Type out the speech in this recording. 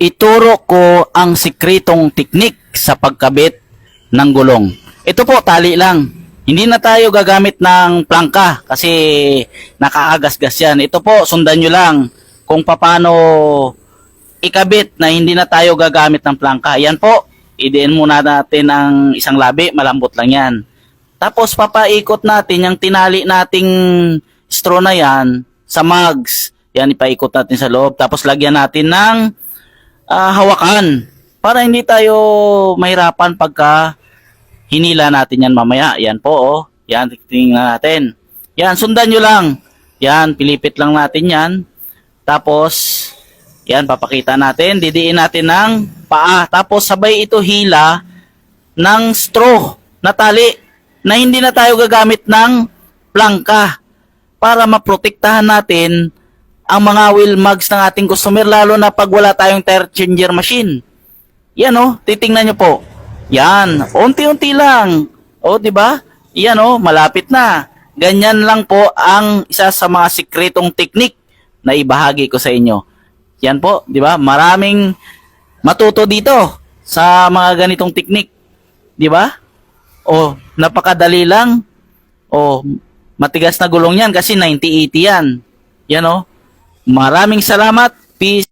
ituro ko ang sikretong teknik sa pagkabit ng gulong. Ito po, tali lang. Hindi na tayo gagamit ng plangka kasi nakakagasgas yan. Ito po, sundan nyo lang kung paano ikabit na hindi na tayo gagamit ng plangka. Yan po, idiin muna natin ang isang labi, malambot lang yan. Tapos papaikot natin yung tinali nating straw na yan sa mugs. Yan, ipaikot natin sa loob. Tapos lagyan natin ng hawakan para hindi tayo mahirapan pagka hinila natin yan mamaya. Yan po, oh. Yan, tingnan natin. Yan, sundan nyo lang. Yan, pilipit lang natin yan. Tapos, yan, papakita natin. Didiin natin ng paa. Tapos, sabay ito hila ng straw na tali na hindi na tayo gagamit ng plangka para maprotektahan natin ang mga wheel mugs ng ating customer, lalo na pag wala tayong tire changer machine. Yan, oh, titingnan nyo po. Yan, unti-unti lang. O, di ba? Yan, oh, malapit na. Ganyan lang po ang isa sa mga sikretong teknik na ibahagi ko sa inyo. Yan po, di ba? Maraming matuto dito sa mga ganitong teknik. Di ba? O, napakadali lang. O, matigas na gulong yan kasi 90-80 yan. Yan, oh. Maraming salamat. Peace.